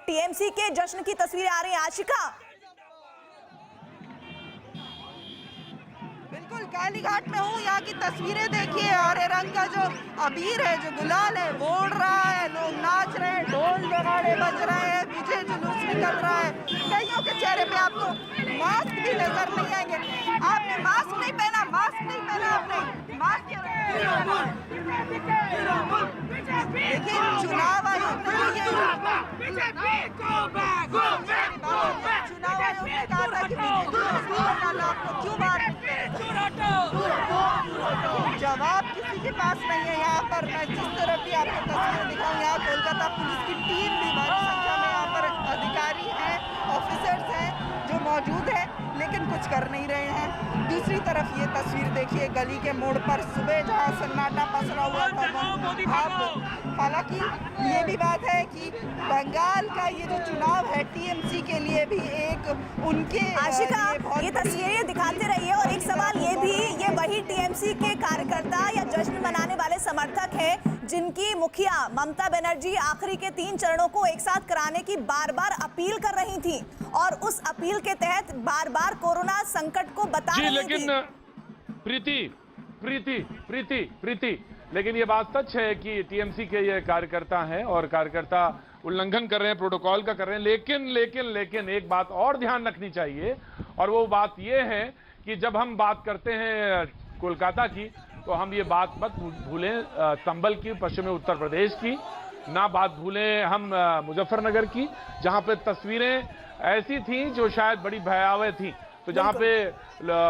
TMC के जश्न की तस्वीरें आ रही हैं। आशिका, बिल्कुल कालीघाट में हूँ, यहाँ की तस्वीरें देखिए। हरे रंग का जो अबीर है, जो गुलाल है, वो उड़ रहा है, लोग नाच रहे हैं, ढोल नगाड़े बज रहे हैं, विजय जुलूस निकल रहा है। कईयों के चेहरे पे आपको मास्क भी नजर नहीं आएंगे। आपने मास्क नहीं पहना, मास्क नहीं पहना आपने, मास्क देखिए। चुनाव आयोग ने कहा था कि आपको क्यों बाहर जवाब किसी के पास नहीं है। यहाँ पर मैं जिस तरफ भी आपको तस्वीर दिखाऊं, यहाँ कोलकाता पुलिस की टीम भी भारी संख्या में यहाँ पर अधिकारी हैं, ऑफिसर्स हैं जो मौजूद हैं, लेकिन कुछ कर नहीं रहे हैं। दूसरी तरफ ये तस्वीर देखिए, गली के मोड़ पर सुबह जहाँ सन्नाटा पसरा हुआ था। हालांकि ये भी बात है कि बंगाल का ये जो चुनाव है टीएमसी के लिए भी एक उनके आशिका, ये तस्वीरें दिखाते रहिए। और एक सवाल ये भी, ये वही टीएमसी के कार्यकर्ता या जश्न मनाने वाले समर्थक हैं जिनकी मुखिया ममता बनर्जी आखिरी के 3 चरणों को एक साथ कराने की बार बार अपील कर रही थी, और उस अपील के तहत बार बार कोरोना संकट को बता रही थी। लेकिन प्रीति, लेकिन ये बात सच है कि टीएमसी के ये कार्यकर्ता हैं और कार्यकर्ता उल्लंघन कर रहे हैं, प्रोटोकॉल का कर रहे हैं। लेकिन एक बात और ध्यान रखनी चाहिए, और वो बात ये है कि जब हम बात करते हैं कोलकाता की, तो हम ये बात मत भूलें संभल की, पश्चिमी उत्तर प्रदेश की, ना बात भूलें हम मुजफ्फरनगर की, जहां पे तस्वीरें ऐसी थी जो शायद बड़ी भयावह थी। तो जहां पे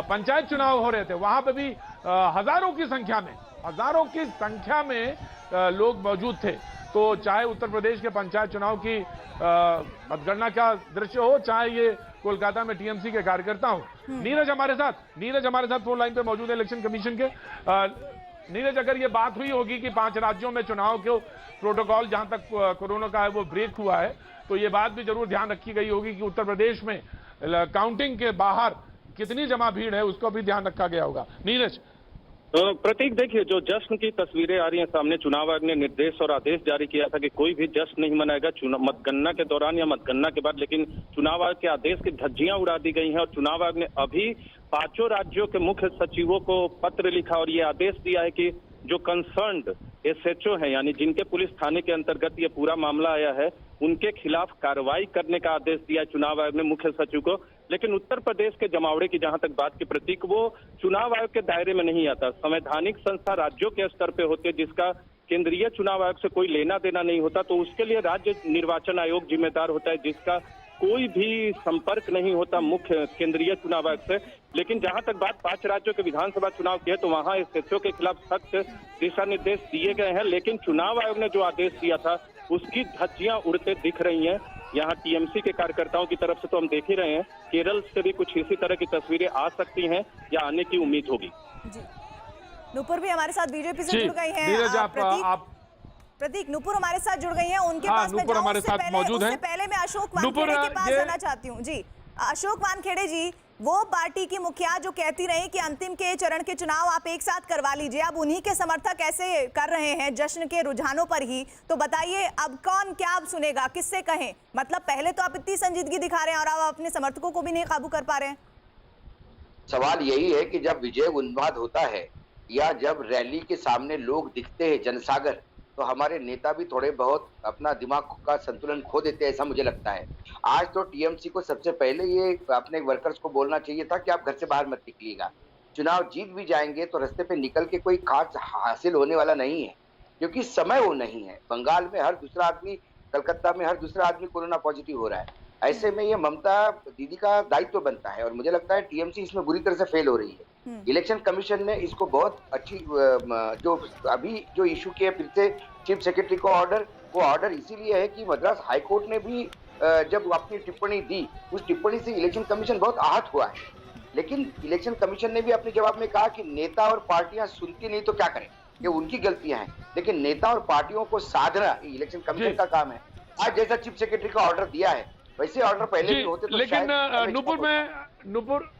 पंचायत चुनाव हो रहे थे, वहां पे भी हजारों की संख्या में लोग मौजूद थे। तो चाहे उत्तर प्रदेश के पंचायत चुनाव की मतगणना का दृश्य हो, चाहे ये कोलकाता में टीएमसी के कार्यकर्ता हो। नीरज हमारे साथ फोन लाइन पे मौजूद है इलेक्शन कमीशन के। नीरज, अगर ये बात हुई होगी कि 5 राज्यों में चुनाव के प्रोटोकॉल जहां तक कोरोना का है वो ब्रेक हुआ है, तो ये बात भी जरूर ध्यान रखी गई होगी कि उत्तर प्रदेश में काउंटिंग के बाहर कितनी जमा भीड़ है, उसको भी ध्यान रखा गया होगा। नीरज। प्रतीक, देखिए, जो जश्न की तस्वीरें आ रही हैं सामने, चुनाव आयोग ने निर्देश और आदेश जारी किया था कि कोई भी जश्न नहीं मनाएगा मतगणना के दौरान या मतगणना के बाद, लेकिन चुनाव आयोग के आदेश की धज्जियां उड़ा दी गई हैं। और चुनाव आयोग ने अभी 5 राज्यों के मुख्य सचिवों को पत्र लिखा और ये आदेश दिया है कि जो कंसर्न्ड एसएचओ हैं, यानी जिनके पुलिस थाने के अंतर्गत ये पूरा मामला आया है, उनके खिलाफ कार्रवाई करने का आदेश दिया चुनाव आयोग ने मुख्य सचिव को। लेकिन उत्तर प्रदेश के जमावड़े की जहां तक बात की, प्रतीक, वो चुनाव आयोग के दायरे में नहीं आता। संवैधानिक संस्था राज्यों के स्तर पे होते, जिसका केंद्रीय चुनाव आयोग से कोई लेना देना नहीं होता। तो उसके लिए राज्य निर्वाचन आयोग जिम्मेदार होता है, जिसका कोई भी संपर्क नहीं होता मुख्य केंद्रीय चुनाव आयोग से। लेकिन जहां तक बात 5 राज्यों के विधानसभा चुनाव की है, तो वहां एसएचओ के खिलाफ सख्त दिशा निर्देश दिए गए हैं। लेकिन चुनाव आयोग ने जो आदेश दिया था, उसकी धज्जियां उड़ते दिख रही हैं। यहाँ टीएमसी के कार्यकर्ताओं की तरफ से तो हम देख ही रहे हैं, केरल से भी कुछ इसी तरह की तस्वीरें आ सकती हैं या आने की उम्मीद होगी। जी, नूपुर भी हमारे साथ बीजेपी से जुड़ गई हैं। प्रतीक, नूपुर हमारे साथ जुड़ गई हैं, उनके पास में हमारे साथ मौजूद हैं। पहले मैं अशोक वानखेड़े के पास जाना चाहती हूँ। जी, अशोक वानखेड़े जी, वो पार्टी की मुखिया जो कहती रही कि अंतिम के चरण के चुनाव आप एक साथ करवा लीजिए, अब उन्हीं के समर्थक ऐसे कर रहे हैं जश्न के रुझानों पर ही। तो बताइए, अब कौन क्या सुनेगा, किससे कहें? मतलब पहले तो आप इतनी संजीदगी दिखा रहे हैं और अब आप अपने समर्थकों को भी नहीं काबू कर पा रहे हैं। सवाल यही है कि जब विजय उन्माद होता है या जब रैली के सामने लोग दिखते हैं, जनसागर, तो हमारे नेता भी थोड़े बहुत अपना दिमाग का संतुलन खो देते हैं, ऐसा मुझे लगता है। आज तो टीएमसी को सबसे पहले ये अपने वर्कर्स को बोलना चाहिए था कि आप घर से बाहर मत निकलिएगा। चुनाव जीत भी जाएंगे तो रास्ते पे निकल के कोई खास हासिल होने वाला नहीं है, क्योंकि समय वो नहीं है। बंगाल में हर दूसरा आदमी, कलकत्ता में हर दूसरा आदमी कोरोना पॉजिटिव हो रहा है। ऐसे में ये ममता दीदी का दायित्व बनता है, और मुझे लगता है टीएमसी इसमें बुरी तरह से फेल हो रही है। इलेक्शन कमीशन ने इसको बहुत अच्छी, जो अभी जो इशू किया फिर से चीफ सेक्रेटरी को ऑर्डर, वो ऑर्डर इसीलिए है कि मद्रास हाईकोर्ट ने भी जब अपनी टिप्पणी दी, उस टिप्पणी से इलेक्शन कमीशन बहुत आहत हुआ है। लेकिन इलेक्शन कमीशन ने भी अपने जवाब में कहा कि नेता और पार्टियां सुनती नहीं तो क्या करें, ये उनकी गलतियां हैं। लेकिन नेता और पार्टियों को साधना इलेक्शन कमीशन का काम है। आज जैसा चीफ सेक्रेटरी का ऑर्डर दिया है, वैसे ऑर्डर पहले भी होते तो लेकिन नुपुर